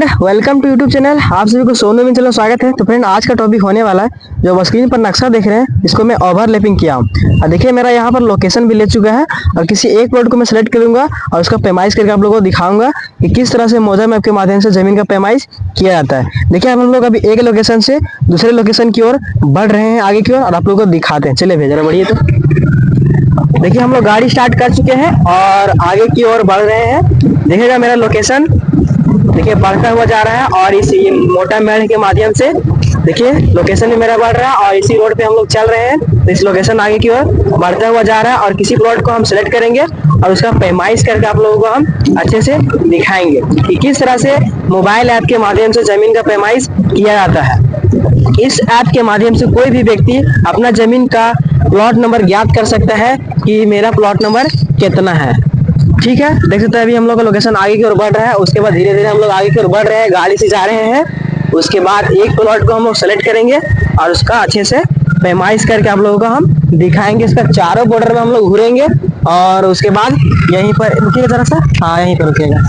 Welcome to YouTube channel. आप सभी को सोनू में चलो स्वागत है। तो फ्रेंड, आज का टॉपिक होने वाला है, जो स्क्रीन पर नक्शा देख रहे हैं, इसको मैं ओवरलैपिंग किया हूँ। और देखिए, मेरा यहाँ पर लोकेशन भी ले चुका है और किसी एक प्लॉट को मैं सेलेक्ट करूंगा और उसका पेमाइश करके आप लोगों को दिखाऊंगा कि किस तरह से मोजा मैप के माध्यम से जमीन का पेमाइश किया जाता है। देखिए, हम लोग अभी एक लोकेशन से दूसरे लोकेशन की ओर बढ़ रहे हैं, आगे की ओर, और आप लोगों को दिखाते हैं। चलिए भेजा बढ़िए। तो देखिए, हम लोग गाड़ी स्टार्ट कर चुके हैं और आगे की ओर बढ़ रहे हैं। देखिएगा मेरा लोकेशन, देखिए बढ़ता हुआ जा रहा है और इस मोटा मेड़ के माध्यम से देखिए लोकेशन भी मेरा बढ़ रहा है और इसी रोड पे हम लोग चल रहे हैं। तो इस लोकेशन आगे की ओर बढ़ता हुआ जा रहा है और किसी प्लॉट को हम सेलेक्ट करेंगे और उसका पेमाइश करके आप लोगों को हम अच्छे से दिखाएंगे कि किस तरह से मोबाइल ऐप के माध्यम से जमीन का पेमाइश किया जाता है। इस ऐप के माध्यम से कोई भी व्यक्ति अपना जमीन का प्लॉट नंबर ज्ञात कर सकता है कि मेरा प्लॉट नंबर कितना है। ठीक है, देख सकते हैं अभी हम लोग का लोकेशन आगे की ओर बढ़ रहा है। उसके बाद धीरे धीरे हम लोग आगे की ओर बढ़ रहे हैं, गाड़ी से जा रहे हैं। उसके बाद एक प्लॉट को हम लोग सेलेक्ट करेंगे और उसका अच्छे से पेमाइश करके आप लोगों को हम दिखाएंगे। इसका चारों बॉर्डर में हम लोग घूरेंगे और उसके बाद यहीं पर रुकिएगा जरा सा, हाँ यहीं पर रुकिएगा।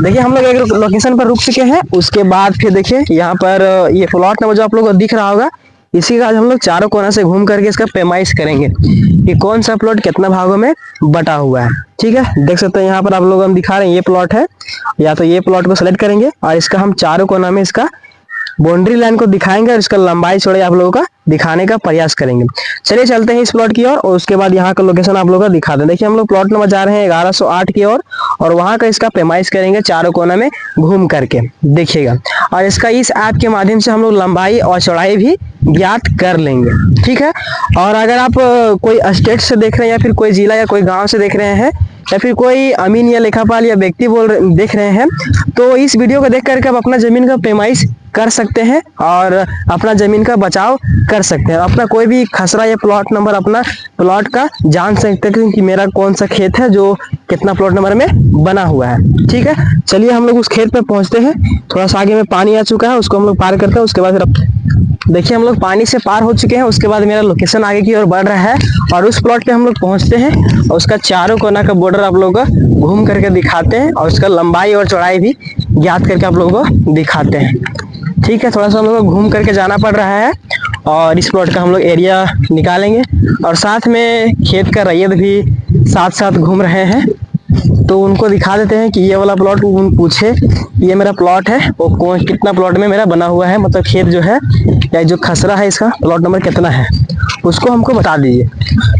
देखिए, हम लोग एक लोकेशन पर रुक चुके हैं। उसके बाद फिर देखिए यहाँ पर ये प्लॉट नंबर जो आप लोगों को दिख रहा होगा, इसी का आज हम लोग चारों कोना से घूम करके इसका पेमाइश करेंगे कि कौन सा प्लॉट कितना भागों में बटा हुआ है। ठीक है, देख सकते हैं यहाँ पर आप लोग हम दिखा रहे हैं, ये प्लॉट है। या तो ये प्लॉट को सेलेक्ट करेंगे और इसका हम चारों कोना में इसका बाउंड्री लाइन को दिखाएंगे और इसका लंबाई चौड़ाई आप लोगों का दिखाने का प्रयास करेंगे। चलिए चलते हैं इस प्लॉट की ओर और उसके बाद यहाँ का लोकेशन आप लोगों का दिखा दें। देखिए, हम लोग प्लॉट नंबर जा रहे हैं 1108 की ओर और वहाँ का इसका पेमाइश करेंगे चारों कोना में घूम करके, देखिएगा। और इसका इस ऐप के माध्यम से हम लोग लंबाई और चौड़ाई भी ज्ञात कर लेंगे। ठीक है, और अगर आप कोई स्टेट से देख रहे हैं या फिर कोई जिला या कोई गाँव से देख रहे हैं या फिर कोई अमीन या लेखापाल या व्यक्ति देख रहे हैं, तो इस वीडियो को देख करके आप अपना जमीन का पेमाइश कर सकते हैं और अपना जमीन का बचाव कर सकते हैं। अपना कोई भी खसरा या प्लॉट नंबर अपना प्लॉट का जान सकते हैं कि मेरा कौन सा खेत है जो कितना प्लॉट नंबर में बना हुआ है। ठीक है, चलिए हम लोग उस खेत पे पहुंचते हैं। थोड़ा सा आगे में पानी आ चुका है, उसको हम लोग पार करते हैं। उसके बाद फिर देखिए, हम लोग पानी से पार हो चुके हैं। उसके बाद मेरा लोकेशन आगे की ओर बढ़ रहा है और उस प्लॉट पे हम लोग पहुंचते हैं और उसका चारों कोना का बॉर्डर आप लोगों को घूम करके दिखाते हैं और उसका लंबाई और चौड़ाई भी ज्ञात करके आप लोगों को दिखाते हैं। ठीक है, थोड़ा सा हम लोग को घूम करके जाना पड़ रहा है और इस प्लॉट का हम लोग एरिया निकालेंगे और साथ में खेत का रैयत भी साथ साथ घूम रहे हैं, तो उनको दिखा देते हैं कि ये वाला प्लॉट पूछे ये मेरा प्लॉट है, वो कौन कितना प्लॉट में मेरा बना हुआ है, मतलब खेत जो है या जो खसरा है इसका प्लॉट नंबर कितना है, उसको हमको बता दीजिए।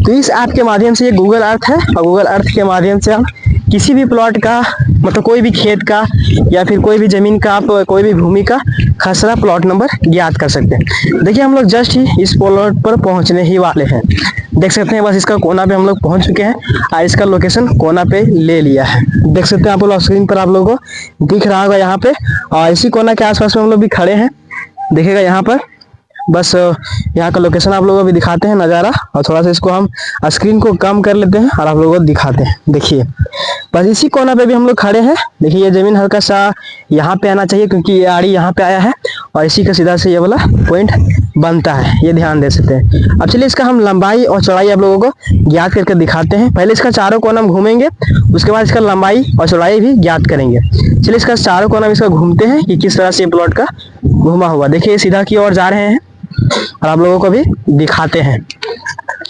तो इस ऐप के माध्यम से, ये गूगल अर्थ है और गूगल अर्थ के माध्यम से हम किसी भी प्लॉट का, मतलब कोई भी खेत का या फिर कोई भी जमीन का, आप कोई भी भूमि का खसरा प्लॉट नंबर ज्ञात कर सकते हैं। देखिए, हम लोग जस्ट ही इस प्लॉट पर पहुंचने ही वाले हैं। देख सकते हैं, बस इसका कोना पे हम लोग पहुंच चुके हैं और इसका लोकेशन कोना पे ले लिया है। देख सकते हैं आप लोग स्क्रीन पर, आप लोगों को दिख रहा होगा यहाँ पे, और इसी कोना के आसपास में हम लोग भी खड़े हैं। देखिएगा यहाँ पर, बस यहाँ का लोकेशन आप लोगों को भी दिखाते हैं नज़ारा, और थोड़ा सा इसको हम स्क्रीन को कम कर लेते हैं और आप लोगों को दिखाते हैं। देखिए, बस इसी कोना पे भी हम लोग खड़े हैं। देखिए, ये जमीन हल्का सा यहाँ पे आना चाहिए क्योंकि ये आड़ी यहाँ पे आया है और इसी का सीधा से ये वाला पॉइंट बनता है, ये ध्यान दे सकते हैं। अब चलिए इसका हम लंबाई और चौड़ाई आप लोगों को ज्ञात करके दिखाते हैं। पहले इसका चारों कोना हम घूमेंगे, उसके बाद इसका लंबाई और चौड़ाई भी ज्ञात करेंगे। चलिए इसका चारों कोना इसका घूमते हैं कि किस तरह से प्लॉट का घुमा हुआ। देखिए, सीधा की ओर जा रहे हैं और आप लोगों को भी दिखाते हैं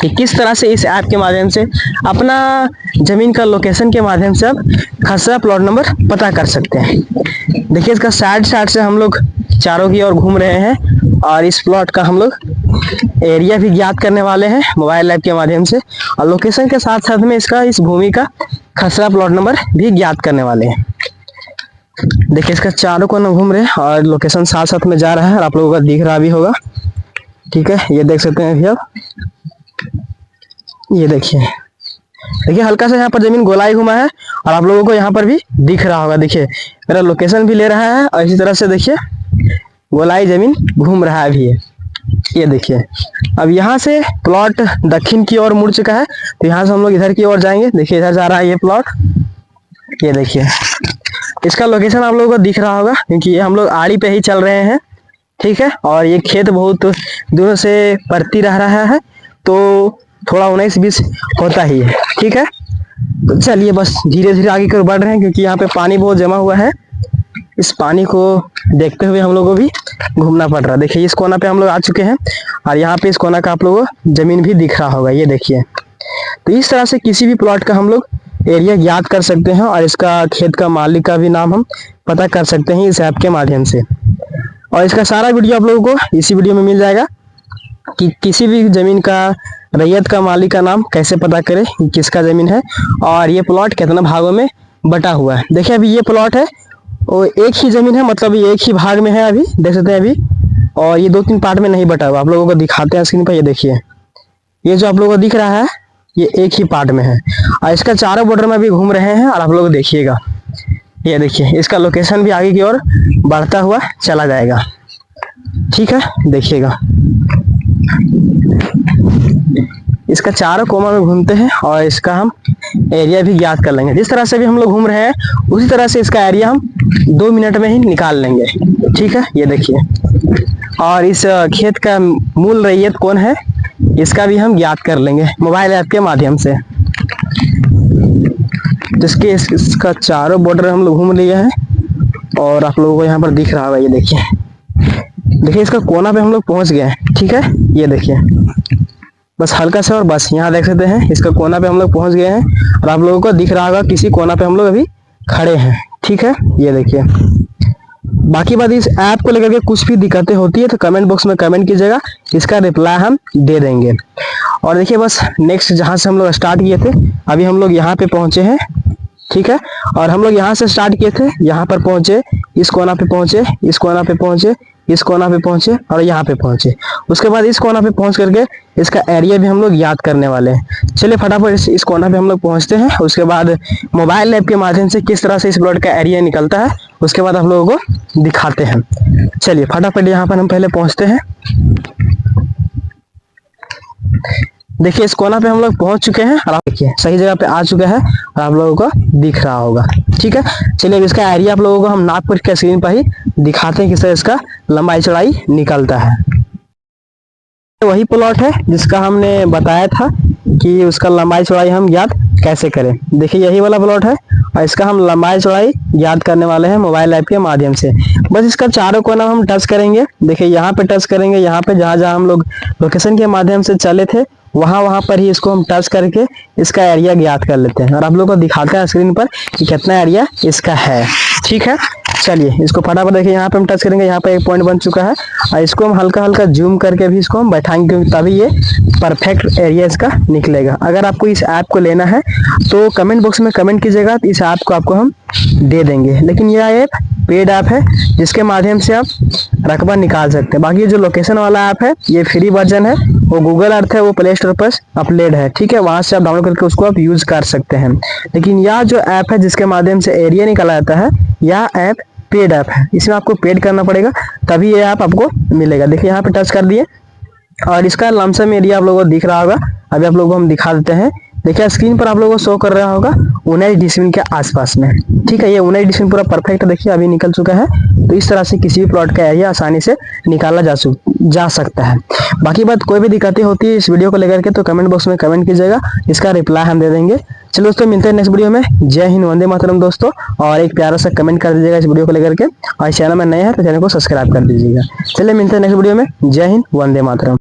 कि किस तरह से इस ऐप के माध्यम से अपना जमीन का लोकेशन के माध्यम से आप खसरा प्लॉट नंबर पता कर सकते हैं। देखिए, इसका साइड से हम लोग चारों की ओर घूम रहे हैं और इस प्लॉट का हम लोग एरिया भी ज्ञात करने वाले हैं मोबाइल ऐप के माध्यम से, और लोकेशन के साथ साथ में इसका इस भूमि का खसरा प्लॉट नंबर भी ज्ञात करने वाले हैं। देखिए, इसका चारों कोना घूम रहे हैं और लोकेशन साथ साथ में जा रहा है और आप लोगों का दिख रहा भी होगा। ठीक है, ये देख सकते हैं अभी आप, ये देखिए हल्का सा यहाँ पर जमीन गोलाई घुमा है और आप लोगों को यहाँ पर भी दिख रहा होगा। देखिए, मेरा लोकेशन भी ले रहा है और इसी तरह से देखिए गोलाई जमीन घूम रहा है अभी ये देखिए। अब यहाँ से प्लॉट दक्षिण की ओर मुड़ चुका है, तो यहाँ से हम लोग इधर की ओर जाएंगे। देखिए, इधर जा रहा है ये प्लॉट, ये देखिए। इसका लोकेशन आप लोगों को दिख रहा होगा क्योंकि ये हम लोग आड़ी पे ही चल रहे हैं। ठीक है, और ये खेत बहुत दूर से परती रह रहा है, तो थोड़ा 19-20 होता ही है। ठीक है, तो चलिए बस धीरे धीरे आगे की ओर बढ़ रहे हैं क्योंकि यहाँ पे पानी बहुत जमा हुआ है। इस पानी को देखते हुए हम लोगों को भी घूमना पड़ रहा है। देखिए इस कोना पे हम लोग आ चुके हैं और यहाँ पे इस कोना का आप लोगों को जमीन भी दिख रहा होगा, ये देखिए। तो इस तरह से किसी भी प्लॉट का हम लोग एरिया ज्ञात कर सकते हैं और इसका खेत का मालिक का भी नाम हम पता कर सकते हैं इस ऐप के माध्यम से। और इसका सारा वीडियो आप लोगों को इसी वीडियो में मिल जाएगा कि किसी भी जमीन का रैयत का मालिक का नाम कैसे पता करें, किसका जमीन है और ये प्लॉट कितना भागों में बटा हुआ है। देखिए अभी ये प्लॉट है और एक ही जमीन है, मतलब ये एक ही भाग में है, अभी देख सकते हैं अभी। और ये 2-3 पार्ट में नहीं बटा हुआ, आप लोगों को दिखाते हैं स्क्रीन पर। ये देखिए ये जो आप लोगों को दिख रहा है ये एक ही पार्ट में है और इसका चारों बॉर्डर में अभी घूम रहे हैं। और आप लोग देखिएगा, ये देखिए इसका लोकेशन भी आगे की ओर बढ़ता हुआ चला जाएगा, ठीक है। देखिएगा इसका चारों कोमा में घूमते हैं और इसका हम एरिया भी ज्ञात कर लेंगे। जिस तरह से भी हम लोग घूम रहे हैं उसी तरह से इसका एरिया हम 2 मिनट में ही निकाल लेंगे, ठीक है। ये देखिए और इस खेत का मूल रैयत कौन है इसका भी हम ज्ञात कर लेंगे मोबाइल ऐप के माध्यम से, जिसके इसका चारों बॉर्डर हम लोग घूम लिए हैं और आप लोगों को यहाँ पर दिख रहा होगा। ये देखिए इसका कोना पे हम लोग पहुंच गए हैं, ठीक है। ये देखिए बस हल्का से और बस यहाँ देख सकते हैं इसका कोना पे हम लोग पहुंच गए हैं और आप लोगों को दिख रहा होगा किसी कोना पे हम लोग अभी खड़े हैं, ठीक है। ये देखिए बाकी बात इस ऐप को लेकर के कुछ भी दिक्कतें होती है तो कमेंट बॉक्स में कमेंट कीजिएगा, इसका रिप्लाई हम दे देंगे। और देखिए बस नेक्स्ट जहाँ से हम लोग स्टार्ट किए थे अभी हम लोग यहाँ पे पहुंचे हैं, ठीक है। और हम लोग यहाँ से स्टार्ट किए थे, यहाँ पर पहुंचे, इस कोना पे पहुंचे, इस कोना पे पहुंचे, इस कोना पे पहुंचे और यहाँ पे पहुंचे। उसके बाद इस कोना पे पहुंच करके इसका एरिया भी हम लोग याद करने वाले हैं। चलिए फटाफट इस कोना पे हम लोग पहुंचते हैं। उसके बाद मोबाइल ऐप के माध्यम से किस तरह से इस प्लॉट का एरिया निकलता है उसके बाद हम लोगों को दिखाते हैं। चलिए फटाफट यहाँ पर हम पहले पहुंचते हैं। देखिए इस कोना पे हम लोग पहुंच चुके हैं और आप देखिए सही जगह पे आ चुका है और आप लोगों को दिख रहा होगा, ठीक है। चलिए अब इसका एरिया आप लोगों को हम नाप करके स्क्रीन पर ही दिखाते हैं किस तरह इसका लंबाई चौड़ाई निकलता है। वही प्लॉट है जिसका हमने बताया था कि उसका लंबाई चौड़ाई हम याद कैसे करें। देखिए यही वाला प्लॉट है और इसका हम लंबाई चौड़ाई याद करने वाले हैं मोबाइल ऐप के माध्यम से। बस इसका चारों कोना हम टच करेंगे। देखिए यहाँ पे टच करेंगे, यहाँ पे जहाँ हम लोग लोकेशन के माध्यम से चले थे वहां पर ही इसको हम टच करके इसका एरिया ज्ञात कर लेते हैं और आप लोगों को दिखाते हैं स्क्रीन पर कि कितना एरिया इसका है, ठीक है। चलिए इसको फटाफट देखिए यहाँ पे हम टच करेंगे, यहाँ पे एक पॉइंट बन चुका है और इसको हम हल्का हल्का जूम करके भी इसको हम बैठाएंगे क्योंकि तभी ये परफेक्ट एरिया इसका निकलेगा। अगर आपको इस ऐप को लेना है तो कमेंट बॉक्स में कमेंट कीजिएगा, इस ऐप को आपको हम दे देंगे। लेकिन यह ऐप पेड ऐप है जिसके माध्यम से आप रकबा निकाल सकते हैं। बाकी जो लोकेशन वाला ऐप है ये फ्री वर्जन है, वो गूगल अर्थ है, वो प्ले स्टोर पर अपलोड है, ठीक है। वहां से आप डाउनलोड करके उसको आप यूज कर सकते हैं। लेकिन यह जो ऐप है जिसके माध्यम से एरिया निकाला जाता है यह ऐप पेड ऐप है, इसमें आपको पेड करना पड़ेगा तभी ये ऐप आपको मिलेगा। देखिए यहाँ पे टच कर दिए और इसका लमसम एरिया आप लोगों को दिख रहा होगा। अभी आप लोगों को हम दिखा देते हैं। देखिए स्क्रीन पर आप लोगों को शो कर रहा होगा 19 डिसमिल के आसपास में, ठीक है। ये 19 डिसमिल पूरा परफेक्ट देखिए अभी निकल चुका है। तो इस तरह से किसी भी प्लॉट का एरिया आसानी से निकाला जा सकता है। बाकी बात कोई भी दिक्कतें होती है इस वीडियो को लेकर के तो कमेंट बॉक्स में कमेंट कीजिएगा, इसका रिप्लाई हम दे देंगे। चलो दोस्तों मिलते हैं नेक्स्ट वीडियो में। जय हिंद, वंदे मातरम दोस्तों। और एक प्यारा सा कमेंट कर दीजिएगा इस वीडियो को लेकर के और चैनल में नए हैं तो चैनल को सब्सक्राइब कर दीजिएगा। चलिए मिलते हैं नेक्स्ट वीडियो में। जय हिंद, वंदे मातरम।